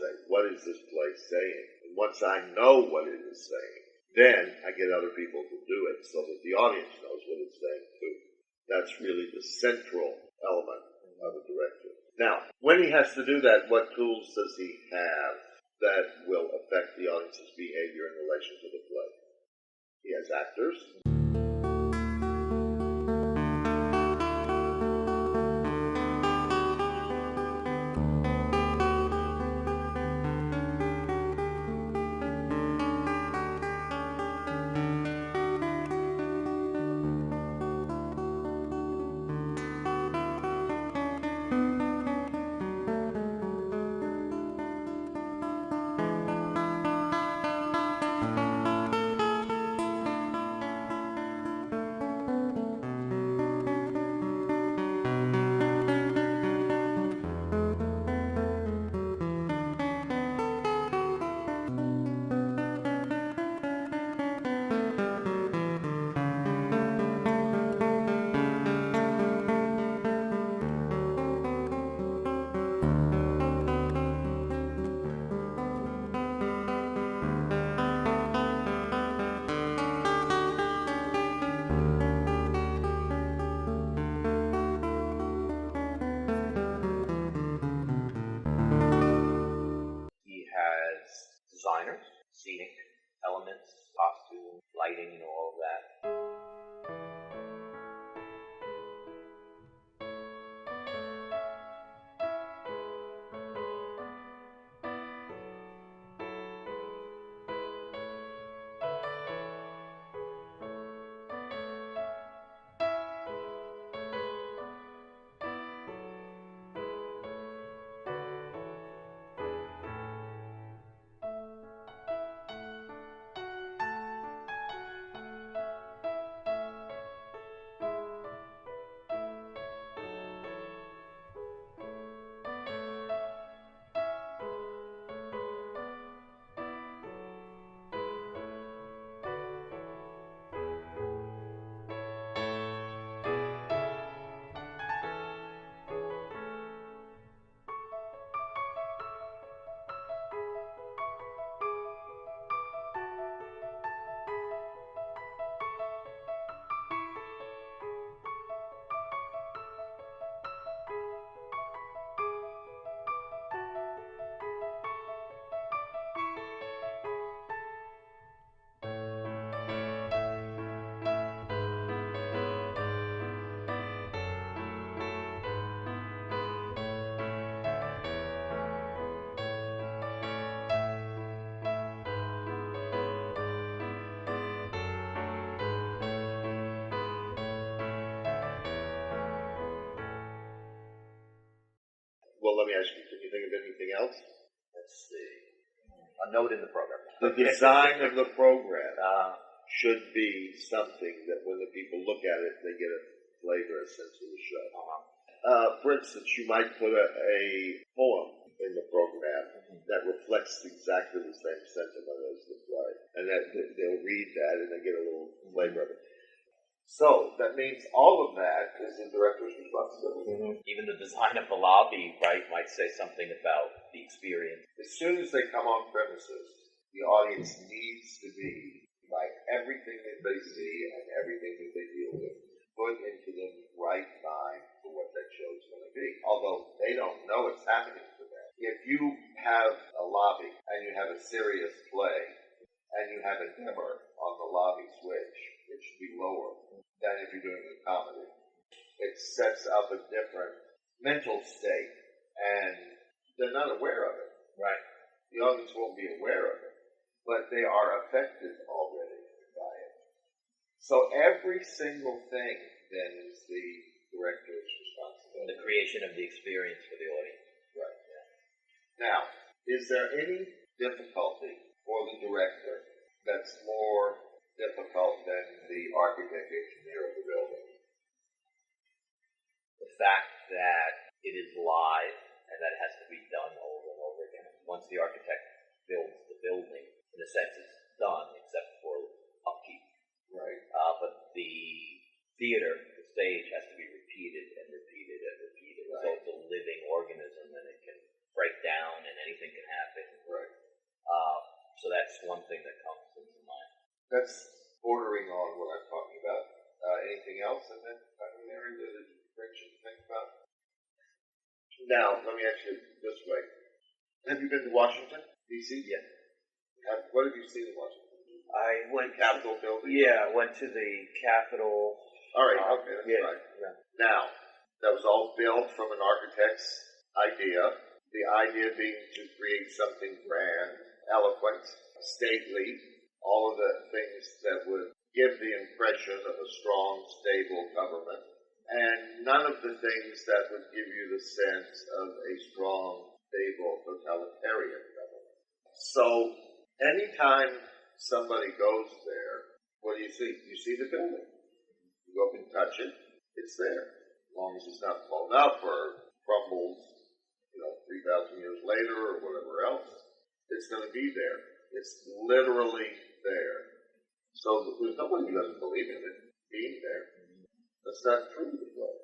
say, what is this play saying? And once I know what it is saying, then I get other people to do it so that the audience knows what it's saying too. That's really the central element of a director. Now, when he has to do that, what tools does he have that will affect the audience's behavior in relation to the play? He has actors. Designers, scenic elements, costume, lighting, and all of that. Well, let me ask you, can you think of anything else? Let's see. A note in the program. The design of the program should be something that when the people look at it, they get a flavor, a sense of the show. For instance, you might put a poem in the program that reflects exactly the same sentiment as the play. And that they'll read that and they get a little flavor of it. So that means all of that is the director's responsibility. Even the design of the lobby, right, might say something about the experience. As soon as they come on premises, the audience needs to be, like everything that they see and everything that they deal with, put into the right mind for what that show is going to be. Although they don't know it's happening to them. If you have a lobby and you have a serious play and you have a dimmer on the lobby switch, it should be lower than if you're doing a comedy. It sets up a different mental state, and they're not aware of it. Right. The audience won't be aware of it, but they are affected already by it. So every single thing then is the director's responsibility. The creation of the experience for the audience. Right. Yeah. Now, is there any difficulty for the director that's more difficult than the architect engineer of the building? The fact that it is live and that it has to be done over and over again. Once the architect builds the building, in a sense it's done except for upkeep. Right. But the theater, the stage, has to be repeated and repeated and repeated. Right. So it's a living organism and it can break down and anything can happen. that's one thing that comes into mind. That's bordering on what I'm talking about. Anything else in that kind of area that it brings you to think about? Now, let me ask you this way. Have you been to Washington, D.C.? Yeah. What have you seen in Washington? I went Capitol building? Yeah, I went to the Capitol. All right, okay, that's right. Yeah. Now, that was all built from an architect's idea. The idea being to create something grand, eloquent, stately, all of the things that would give the impression of a strong, stable government, and none of the things that would give you the sense of a strong, stable, totalitarian government. So, anytime somebody goes there, what do? You see the building. You go up and touch it, it's there. As long as it's not blown up or crumbles, 3,000 years later or whatever else, it's going to be there. It's literally there. So there's nobody who doesn't believe in it being there. That's not true in the play.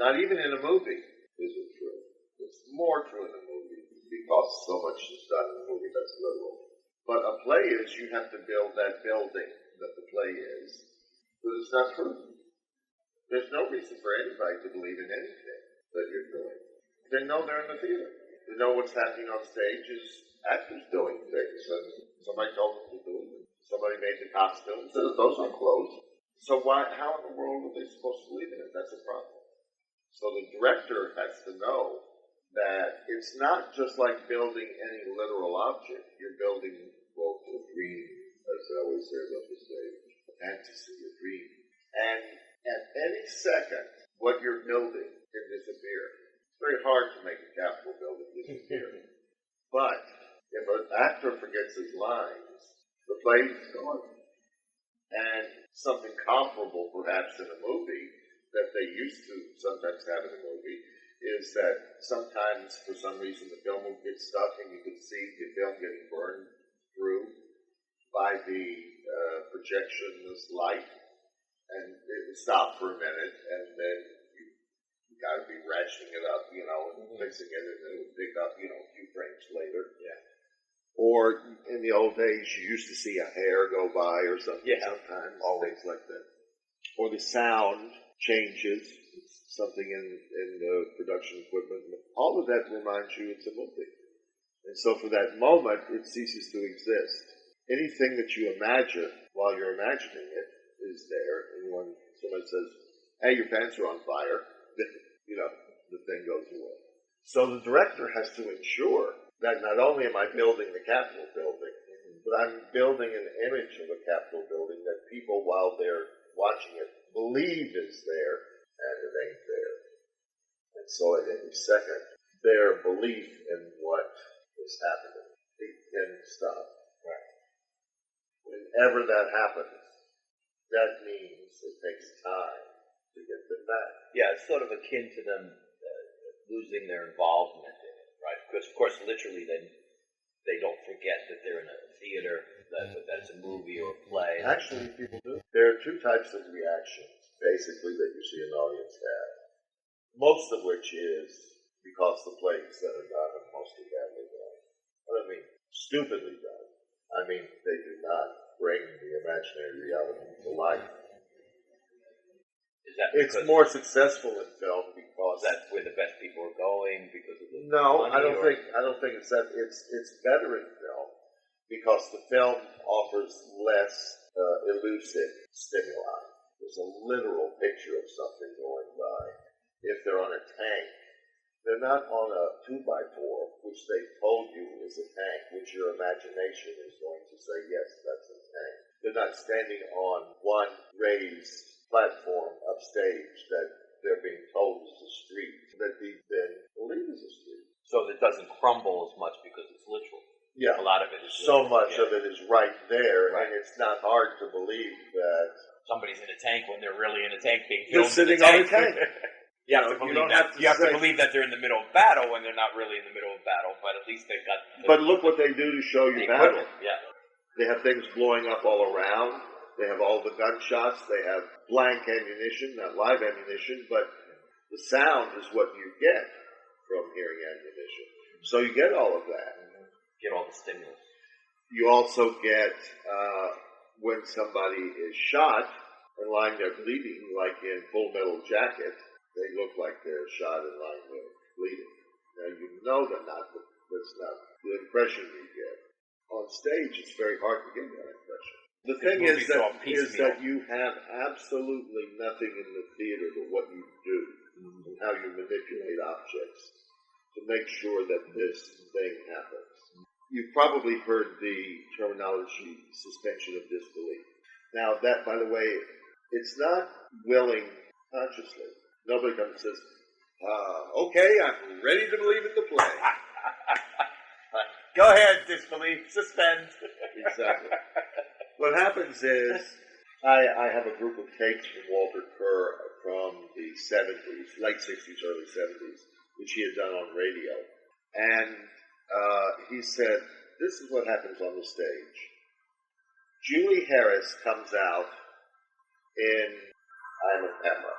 Not even in a movie is it true. It's more true in a movie because so much is done in a movie that's literal. But a play is you have to build that building that the play is, but it's not true. There's no reason for anybody to believe in anything that you're doing. They know they're in the theater. They know what's happening on stage is actors doing things, and somebody told them to do it. Somebody made the costumes, and those are clothes. So how in the world are they supposed to believe in it? That's a problem. So the director has to know that it's not just like building any literal object. You're building, a dream, as they always say about the stage, a fantasy, a dream. And at any second, what you're building can disappear. It's very hard to make a Capitol building disappear. But if an actor forgets his lines, the play is gone. And something comparable, perhaps, in a movie that they used to sometimes have in a movie is that sometimes, for some reason, the film would get stuck and you could see the film getting burned through by the projectionless light. And it would stop for a minute, and then you got to be ratcheting it up, and fixing it, and then it would pick up, a few frames later. Yeah. Or in the old days, you used to see a hair go by or something. Yeah. Sometimes, things like that. Or the sound changes, something in the production equipment. All of that reminds you it's a movie. And so for that moment, it ceases to exist. Anything that you imagine while you're imagining it is there. And when somebody says, hey, your pants are on fire, the thing goes away. So the director has to ensure that not only am I building the Capitol building, but I'm building an image of a Capitol building that people, while they're watching it, believe is there, and it ain't there. And so at any second, their belief in what is happening, it can stop. Right. Whenever that happens, that means it takes time to get them back. Yeah, it's sort of akin to them losing their involvement in it, right? Because, of course, literally they don't forget that they're in a theater, that that's a movie or a play. Actually, people do. There are two types of reactions, basically, that you see an audience have. Most of which is because the plays that are done are mostly badly done. I mean, stupidly done. I mean, they do not bring the imaginary reality to life. It's more successful in film because that's where the best people are going because of the No, money, I don't think it's that. It's better in film because the film offers less elusive stimuli. There's a literal picture of something going by. If they're on a tank, they're not on a 2x4, which they told you is a tank, which your imagination is going to say, yes, that's a tank. They're not standing on one raised platform upstage that they're being told is a street, that they then believe is a street. So it doesn't crumble as much because it's literal. Yeah. A lot of it is so literal. Much of it is right there, right. And it's not hard to believe that somebody's in a tank when they're really in a tank being filmed. They're sitting on a tank. You have to believe that they're in the middle of battle when they're not really in the middle of battle, but at least they've got... But look what they do to show you battle. Yeah. They have things blowing up all around. They have all the gunshots. They have blank ammunition, not live ammunition, but the sound is what you get from hearing ammunition. So you get all of that. Get all the stimulus. You also get when somebody is shot and lying there bleeding, like in Full Metal Jacket, they look like they're shot and lying there bleeding. Now you know they're not, but that's not the impression you get. On stage, it's very hard to get that impression. The thing is that you have absolutely nothing in the theater but what you do and how you manipulate objects to make sure that this thing happens. You've probably heard the terminology suspension of disbelief. Now that, by the way, it's not willing consciously. Nobody comes and says, okay, I'm ready to believe in the play. Go ahead, disbelief, suspend. Exactly. What happens is, I have a group of tapes from Walter Kerr from the 70s, late 60s, early 70s, which he had done on radio. And he said, this is what happens on the stage. Julie Harris comes out in I'm a Pepper.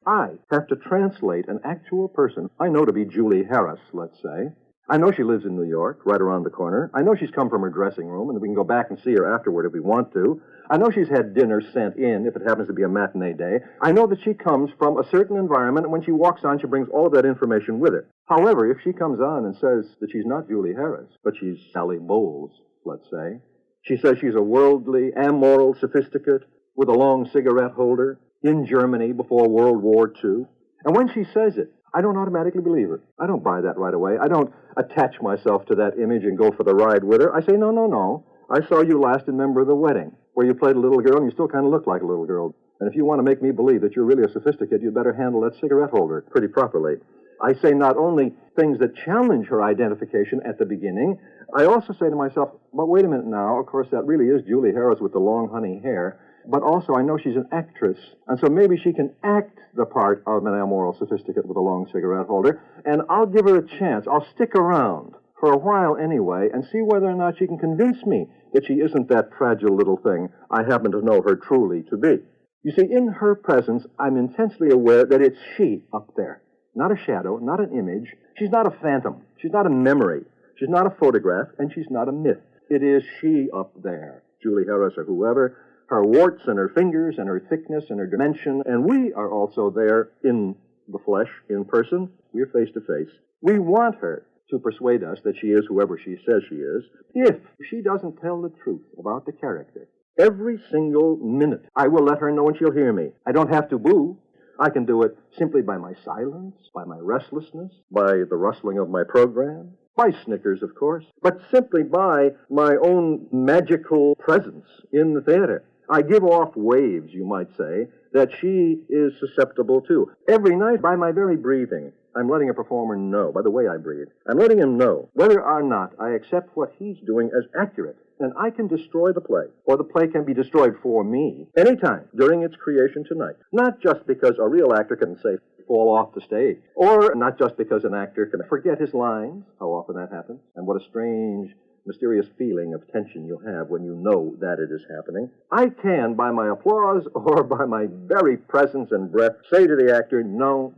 I have to translate an actual person I know to be Julie Harris, let's say. I know she lives in New York, right around the corner. I know she's come from her dressing room, and we can go back and see her afterward if we want to. I know she's had dinner sent in, if it happens to be a matinee day. I know that she comes from a certain environment, and when she walks on, she brings all of that information with her. However, if she comes on and says that she's not Julie Harris, but she's Sally Bowles, let's say, she says she's a worldly, amoral sophisticate with a long cigarette holder in Germany before World War II. And when she says it, I don't automatically believe her. I don't buy that right away. I don't attach myself to that image and go for the ride with her. I say, no. I saw you last in Member of the Wedding, where you played a little girl and you still kind of look like a little girl. And if you want to make me believe that you're really a sophisticate, you'd better handle that cigarette holder pretty properly. I say not only things that challenge her identification at the beginning, I also say to myself, well, wait a minute now. Of course, that really is Julie Harris with the long honey hair. But also, I know she's an actress, and so maybe she can act the part of an amoral sophisticate with a long cigarette holder, and I'll give her a chance. I'll stick around for a while anyway and see whether or not she can convince me that she isn't that fragile little thing I happen to know her truly to be. You see, in her presence, I'm intensely aware that it's she up there, not a shadow, not an image. She's not a phantom. She's not a memory. She's not a photograph, and she's not a myth. It is she up there, Julie Harris or whoever, her warts and her fingers and her thickness and her dimension, and we are also there in the flesh, in person. We're face to face. We want her to persuade us that she is whoever she says she is. If she doesn't tell the truth about the character, every single minute, I will let her know and she'll hear me. I don't have to boo. I can do it simply by my silence, by my restlessness, by the rustling of my program, by snickers, of course, but simply by my own magical presence in the theater. I give off waves, you might say, that she is susceptible to. Every night, by my very breathing, I'm letting a performer know, by the way I breathe, I'm letting him know whether or not I accept what he's doing as accurate. And I can destroy the play, or the play can be destroyed for me anytime during its creation tonight. Not just because a real actor can, say, fall off the stage, or not just because an actor can forget his lines, how often that happens, and what a strange, mysterious feeling of tension you have when you know that it is happening. I can, by my applause or by my very presence and breath, say to the actor, no,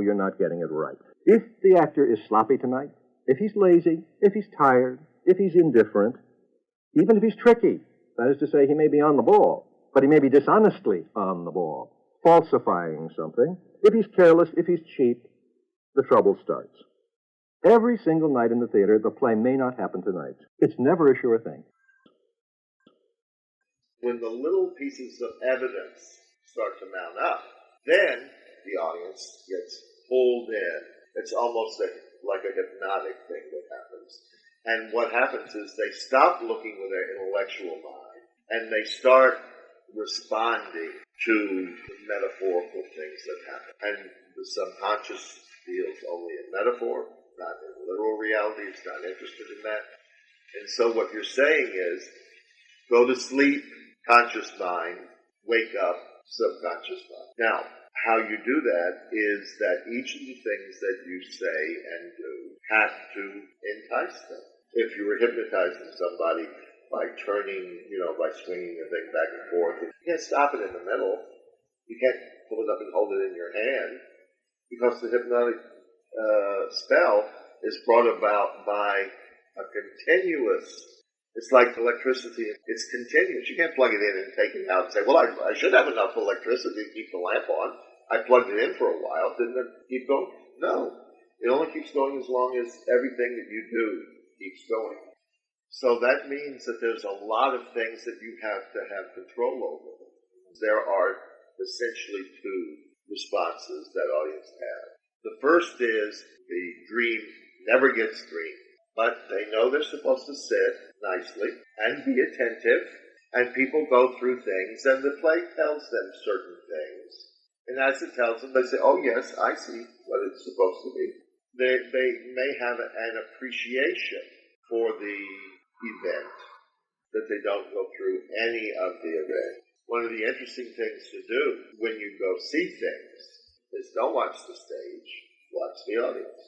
you're not getting it right. If the actor is sloppy tonight, if he's lazy, if he's tired, if he's indifferent, even if he's tricky, that is to say, he may be on the ball, but he may be dishonestly on the ball, falsifying something. If he's careless, if he's cheap, the trouble starts. Every single night in the theater, the play may not happen tonight. It's never a sure thing. When the little pieces of evidence start to mount up, then the audience gets pulled in. It's almost like a hypnotic thing that happens. And what happens is they stop looking with their intellectual mind, and they start responding to the metaphorical things that happen. And the subconscious feels only in metaphor, not in literal reality. It's not interested in that. And so what you're saying is, go to sleep, conscious mind, wake up, subconscious mind. Now, how you do that is that each of the things that you say and do have to entice them. If you were hypnotizing somebody by turning, by swinging the thing back and forth, you can't stop it in the middle. You can't pull it up and hold it in your hand, because the hypnotic spell is brought about by a continuous It's like electricity. It's continuous. You can't plug it in and take it out and say, well, I should have enough electricity to keep the lamp on. I plugged it in for a while. Didn't it keep going? No. It only keeps going as long as everything that you do keeps going. So that means that there's a lot of things that you have to have control over. There are essentially two responses that audience have. The first is the dream never gets dreamed, but they know they're supposed to sit nicely and be attentive, and people go through things, and the play tells them certain things. And as it tells them, they say, oh yes, I see what it's supposed to be. They may have an appreciation for the event, that they don't go through any of the event. One of the interesting things to do when you go see things is don't watch the stage, watch the audience.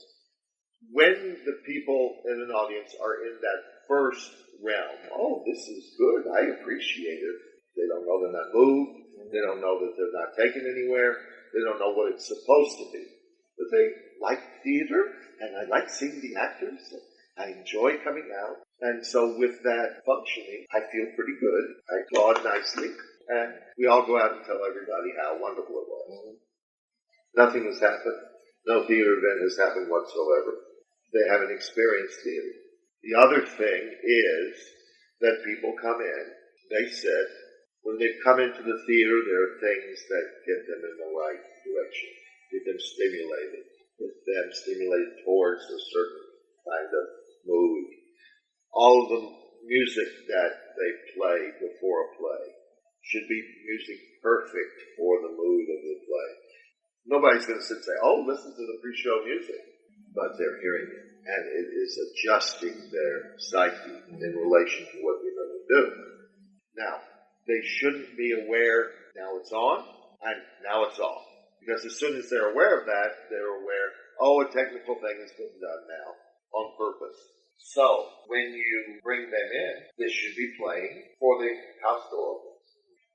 When the people in an audience are in that first realm, oh, this is good, I appreciate it. They don't know they're not moved, they don't know that they're not taken anywhere, they don't know what it's supposed to be. But they like theater, and I like seeing the actors, I enjoy coming out. And so with that functioning, I feel pretty good. I applaud nicely. And we all go out and tell everybody how wonderful it was. Nothing has happened. No theater event has happened whatsoever. They haven't experienced theater. The other thing is that people come in, they sit. When they come into the theater, there are things that get them in the right direction, get them stimulated towards a certain kind of mood. All of the music that they play before a play should be music perfect for the mood of the play. Nobody's going to sit and say, oh, listen to the pre-show music. But they're hearing it. And it is adjusting their psyche in relation to what you're going to do. Now, they shouldn't be aware, now it's on, and now it's off. Because as soon as they're aware of that, they're aware, oh, a technical thing has been done now, on purpose. So, when you bring them in, this should be playing for the house door opens.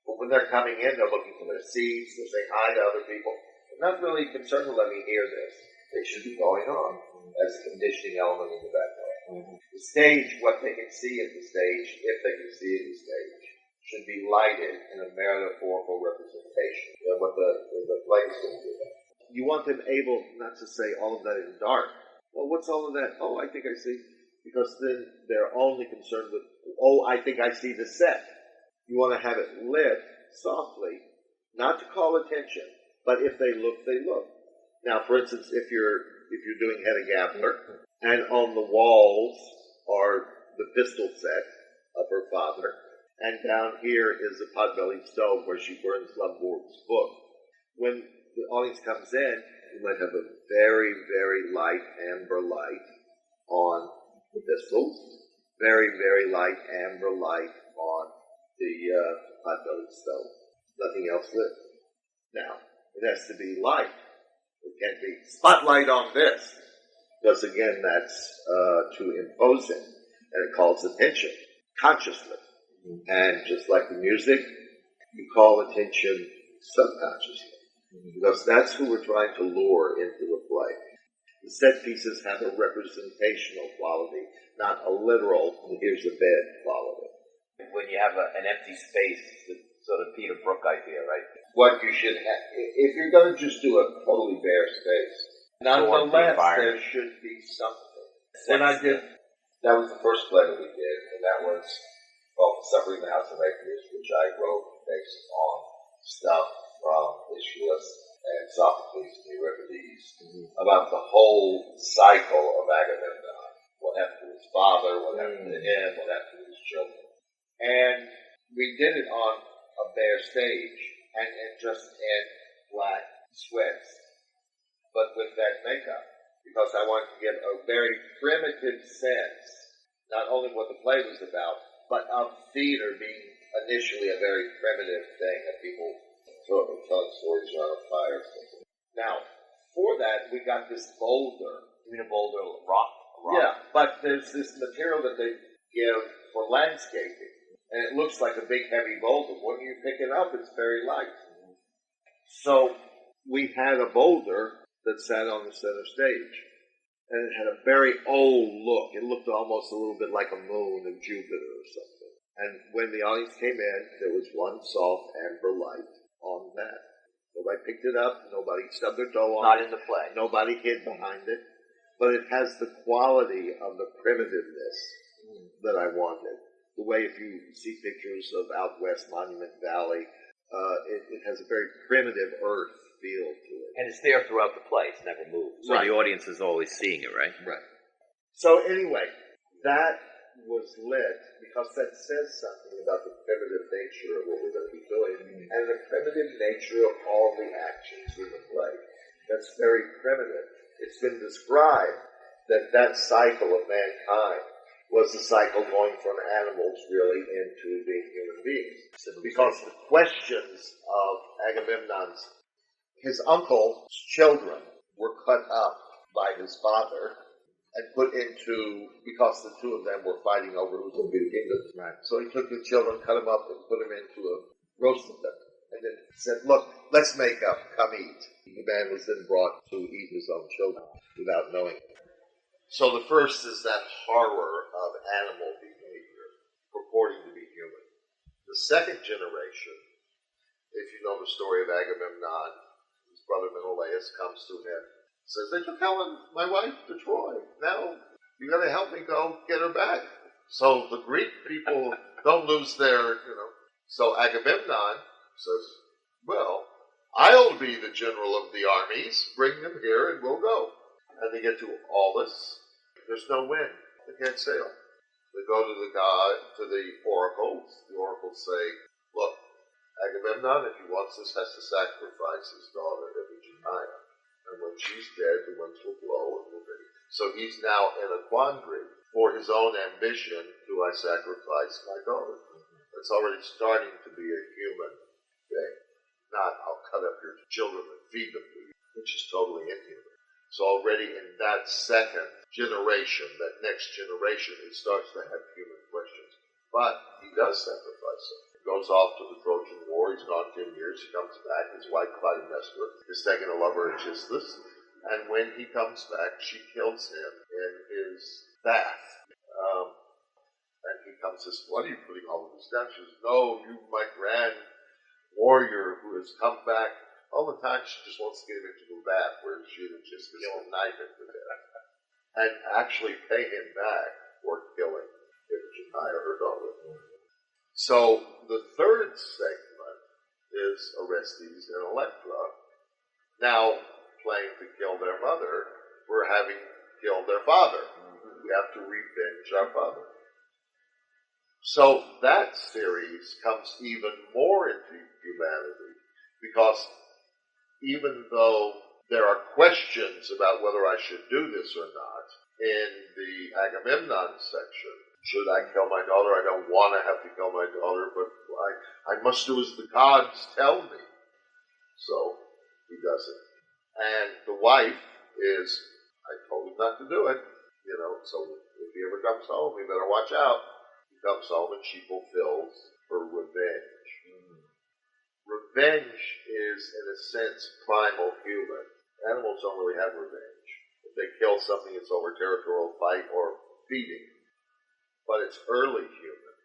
But when they're coming in, they're looking for their seats, they're saying hi to other people. They're not really concerned with letting me hear this. It should be going on as a conditioning element in the background. The stage, what they can see at the stage, if they can see at the stage, should be lighted in a metaphorical representation of what the play is going to do. You want them able not to say all of that in dark. Well, what's all of that? Oh, I think I see. Because then they're only concerned with, oh, I think I see the set. You want to have it lit softly, not to call attention, but if they look, they look. Now, for instance, if you're doing Hedda Gabler, and on the walls are the pistol set of her father, and down here is the pot-bellied stove where she burns Love's book. When the audience comes in, you might have a very, very light amber light on the pistols, very, very light amber light on the pot-bellied stove. Nothing else lit. Now, it has to be light. It can't be spotlight on this, because again, that's too imposing, and it calls attention consciously. And just like the music, you call attention subconsciously, because that's who we're trying to lure into the play. The set pieces have a representational quality, not a literal, here's a bed quality. When you have an empty space, the sort of Peter Brook idea, right? What you should have, if you're going to just do a totally bare space, nonetheless, there should be something. When I did, that was the first play that we did, and that was Suffering the House of Atheist, which I wrote based on stuff from Aeschylus and Sophocles and Euripides about the whole cycle of Agamemnon. What happened to his father, what happened to him, what happened to his children. And we did it on a bare stage and just in black sweats, but with that makeup, because I wanted to give a very primitive sense, not only what the play was about, but of theater being initially a very primitive thing of people telling stories around a fire. Now, for that, we got this boulder. You mean a boulder rock? Yeah, but there's this material that they give for landscaping, and it looks like a big heavy boulder. When you pick it up, it's very light. So we had a boulder that sat on the center stage. And it had a very old look. It looked almost a little bit like a moon of Jupiter or something. And when the audience came in, there was one soft amber light on that. Nobody picked it up. Nobody stubbed their toe on it. Not in the play. Nobody hid behind it. But it has the quality of the primitiveness that I wanted. The way if you see pictures of out west Monument Valley, it has a very primitive earth feel to it. And it's there throughout the play. It's never moved. So Right. the audience is always seeing it, right? Right. So anyway, that was lit because that says something about the primitive nature of what we're going to be doing and the primitive nature of all the actions in the play. That's very primitive. It's been described that that cycle of mankind was the cycle going from animals really into being human beings. Because the questions of Agamemnon's, his uncle's children were cut up by his father and put into, because the two of them were fighting over who was going to be the kingdom. Right. So he took the children, cut them up, and put them into roasted them. And then said, look, let's make up, come eat. The man was then brought to eat his own children without knowing it. So the first is that horror of animal behavior purporting to be human. The second generation, if you know the story of Agamemnon, his brother Menelaus comes to him, says, they took Helen, my wife, to Troy. Now you got to help me go get her back. So the Greek people don't lose their, So Agamemnon says, well, I'll be the general of the armies. Bring them here and we'll go. And they get to Aulis. There's no wind. They can't sail. They go to the oracles. The oracles say, look, Agamemnon, if he wants this, has to sacrifice his daughter, Iphigenia. And when she's dead, the winds will blow and will be. So he's now in a quandary. For his own ambition, do I sacrifice my daughter? It's already starting to be a human thing. Not, I'll cut up your children and feed them to you, which is totally inhuman. So already in that second generation, that next generation, it starts to have human questions. But he does sacrifice them. He goes off to the Trojan War. He's gone 10 years. He comes back. His wife, Clytemnestra, is taking a lover at Chisthus. And when he comes back, she kills him in his bath. And he comes and says, what are you putting all of this down? She says, no, you, my grand warrior who has come back. All the time she just wants to get him into the bath where she would just knife him to death. And actually pay him back for killing Iphigenia, her daughter. So the third segment is Orestes and Electra now playing to kill their mother for having killed their father. We have to revenge our father. So that series comes even more into humanity because even though there are questions about whether I should do this or not, in the Agamemnon section, should I kill my daughter? I don't want to have to kill my daughter, but I must do as the gods tell me. So he does it. And the wife is, I told him not to do it, so if he ever comes home, he better watch out. He comes home and she fulfills her revenge. Revenge is, in a sense, primal human. Animals don't really have revenge. If they kill something, it's over territorial fight or feeding. But it's early human.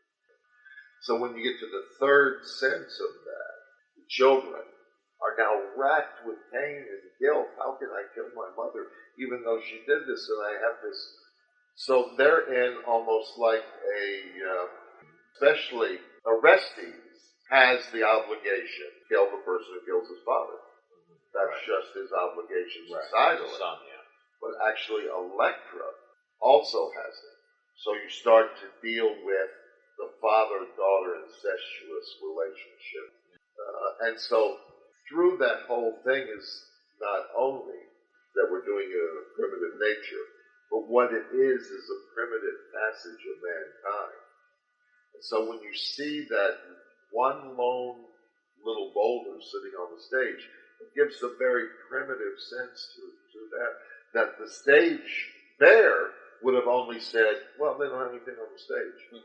So when you get to the third sense of that, the children are now racked with pain and guilt. How can I kill my mother, even though she did this and I have this? So they're in almost like especially Orestes has the obligation to kill the person who kills his father. That's just his obligation societally. Son, yeah. But actually Electra also has it. So you start to deal with the father-daughter incestuous relationship. And so through that whole thing is not only that we're doing it in a primitive nature, but what it is a primitive passage of mankind. And so when you see that one lone little boulder sitting on the stage, it gives a very primitive sense to that the stage there would have only said, well, they don't have anything on the stage.